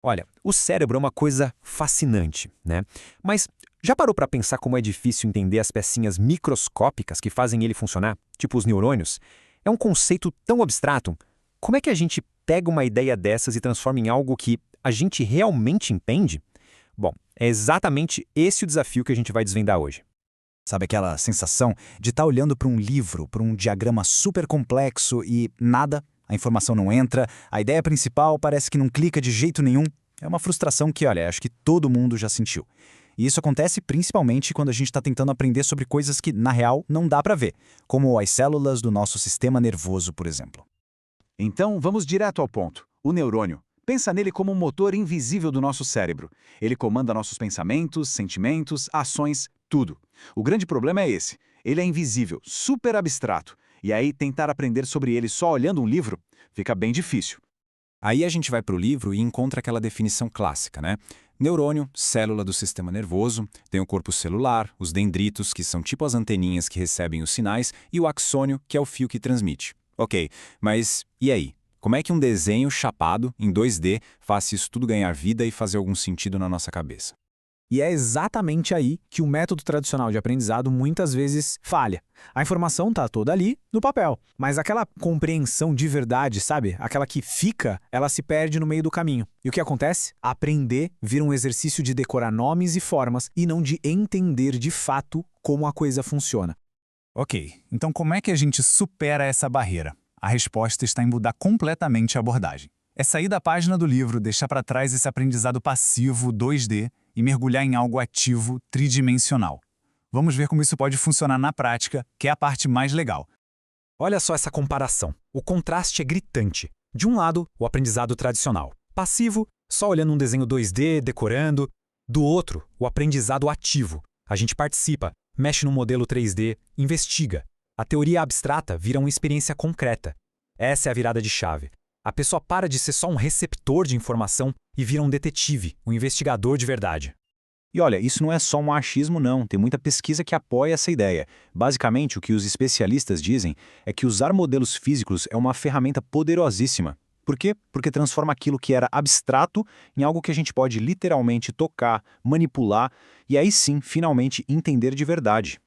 Olha, o cérebro é uma coisa fascinante, né? Mas já parou para pensar como é difícil entender as pecinhas microscópicas que fazem ele funcionar, tipo os neurônios? É um conceito tão abstrato. Como é que a gente pega uma ideia dessas e transforma em algo que a gente realmente entende? Bom, é exatamente esse o desafio que a gente vai desvendar hoje. Sabe aquela sensação de estar olhando para um livro, para um diagrama super complexo e nada, a informação não entra, a ideia principal parece que não clica de jeito nenhum? É uma frustração que, olha, acho que todo mundo já sentiu. E isso acontece principalmente quando a gente está tentando aprender sobre coisas que, na real, não dá para ver, como as células do nosso sistema nervoso, por exemplo. Então, vamos direto ao ponto. O neurônio. Pensa nele como um motor invisível do nosso cérebro. Ele comanda nossos pensamentos, sentimentos, ações, tudo. O grande problema é esse. Ele é invisível, super abstrato. E aí, tentar aprender sobre ele só olhando um livro fica bem difícil. Aí a gente vai para o livro e encontra aquela definição clássica, né? Neurônio, célula do sistema nervoso, tem o corpo celular, os dendritos, que são tipo as anteninhas que recebem os sinais, e o axônio, que é o fio que transmite. Ok, mas e aí? Como é que um desenho chapado, em 2D, faz isso tudo ganhar vida e fazer algum sentido na nossa cabeça? E é exatamente aí que o método tradicional de aprendizado muitas vezes falha. A informação está toda ali, no papel, mas aquela compreensão de verdade, sabe? Aquela que fica, ela se perde no meio do caminho. E o que acontece? Aprender vira um exercício de decorar nomes e formas e não de entender de fato como a coisa funciona. Ok, então como é que a gente supera essa barreira? A resposta está em mudar completamente a abordagem. É sair da página do livro, deixar para trás esse aprendizado passivo 2D e mergulhar em algo ativo, tridimensional. Vamos ver como isso pode funcionar na prática, que é a parte mais legal. Olha só essa comparação. O contraste é gritante. De um lado, o aprendizado tradicional, passivo, só olhando um desenho 2D, decorando. Do outro, o aprendizado ativo. A gente participa, mexe no modelo 3D, investiga. A teoria abstrata vira uma experiência concreta. Essa é a virada de chave. A pessoa para de ser só um receptor de informação e vira um detetive, um investigador de verdade. E olha, isso não é só um achismo não, tem muita pesquisa que apoia essa ideia. Basicamente, o que os especialistas dizem é que usar modelos físicos é uma ferramenta poderosíssima. Por quê? Porque transforma aquilo que era abstrato em algo que a gente pode literalmente tocar, manipular e aí sim, finalmente, entender de verdade.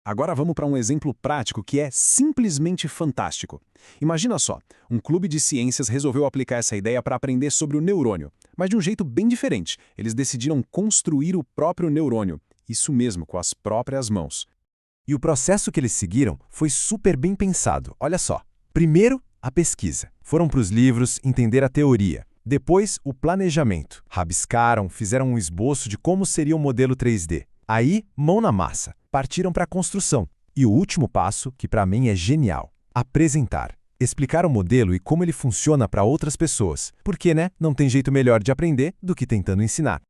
Agora vamos para um exemplo prático que é simplesmente fantástico. Imagina só, um clube de ciências resolveu aplicar essa ideia para aprender sobre o neurônio, mas de um jeito bem diferente. Eles decidiram construir o próprio neurônio, isso mesmo, com as próprias mãos. E o processo que eles seguiram foi super bem pensado, olha só. Primeiro, a pesquisa. Foram para os livros entender a teoria. Depois, o planejamento. Rabiscaram, fizeram um esboço de como seria o modelo 3D. Aí, mão na massa, partiram para a construção. E o último passo, que para mim é genial, apresentar. Explicar o modelo e como ele funciona para outras pessoas. Porque, né, não tem jeito melhor de aprender do que tentando ensinar.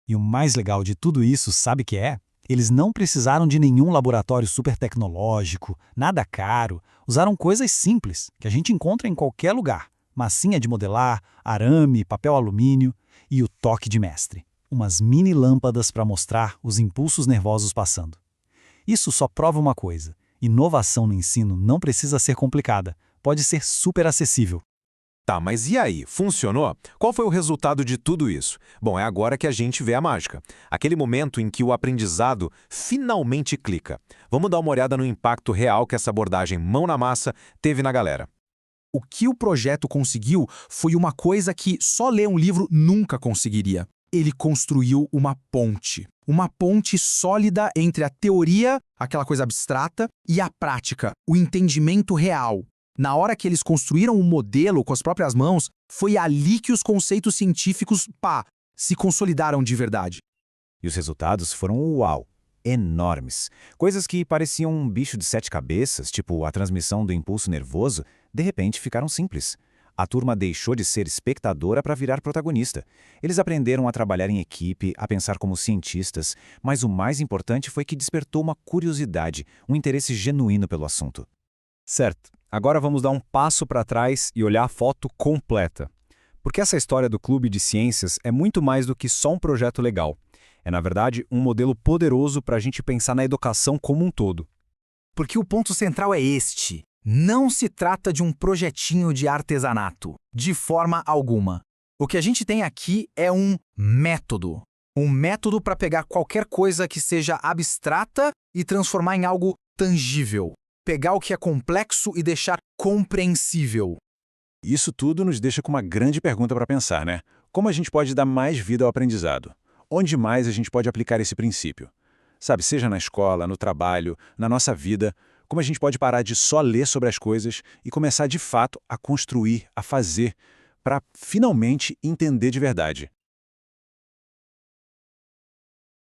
E o mais legal de tudo isso, sabe que é? Eles não precisaram de nenhum laboratório super tecnológico, nada caro. Usaram coisas simples, que a gente encontra em qualquer lugar. Massinha de modelar, arame, papel alumínio e o toque de mestre. Umas mini lâmpadas para mostrar os impulsos nervosos passando. Isso só prova uma coisa: inovação no ensino não precisa ser complicada, pode ser super acessível. Tá, mas e aí? Funcionou? Qual foi o resultado de tudo isso? Bom, é agora que a gente vê a mágica. Aquele momento em que o aprendizado finalmente clica. Vamos dar uma olhada no impacto real que essa abordagem mão na massa teve na galera. O que o projeto conseguiu foi uma coisa que só ler um livro nunca conseguiria. Ele construiu uma ponte sólida entre a teoria, aquela coisa abstrata, e a prática, o entendimento real. Na hora que eles construíram um modelo com as próprias mãos, foi ali que os conceitos científicos, se consolidaram de verdade. E os resultados foram uau, enormes. Coisas que pareciam um bicho de 7 cabeças, tipo a transmissão do impulso nervoso, de repente ficaram simples. A turma deixou de ser espectadora para virar protagonista. Eles aprenderam a trabalhar em equipe, a pensar como cientistas, mas o mais importante foi que despertou uma curiosidade, um interesse genuíno pelo assunto. Certo, agora vamos dar um passo para trás e olhar a foto completa. Porque essa história do Clube de Ciências é muito mais do que só um projeto legal. É, na verdade, um modelo poderoso para a gente pensar na educação como um todo. Porque o ponto central é este. Não se trata de um projetinho de artesanato, de forma alguma. O que a gente tem aqui é um método. Um método para pegar qualquer coisa que seja abstrata e transformar em algo tangível. Pegar o que é complexo e deixar compreensível. Isso tudo nos deixa com uma grande pergunta para pensar, né? Como a gente pode dar mais vida ao aprendizado? Onde mais a gente pode aplicar esse princípio? Sabe, seja na escola, no trabalho, na nossa vida, como a gente pode parar de só ler sobre as coisas e começar de fato a construir, a fazer, para finalmente entender de verdade.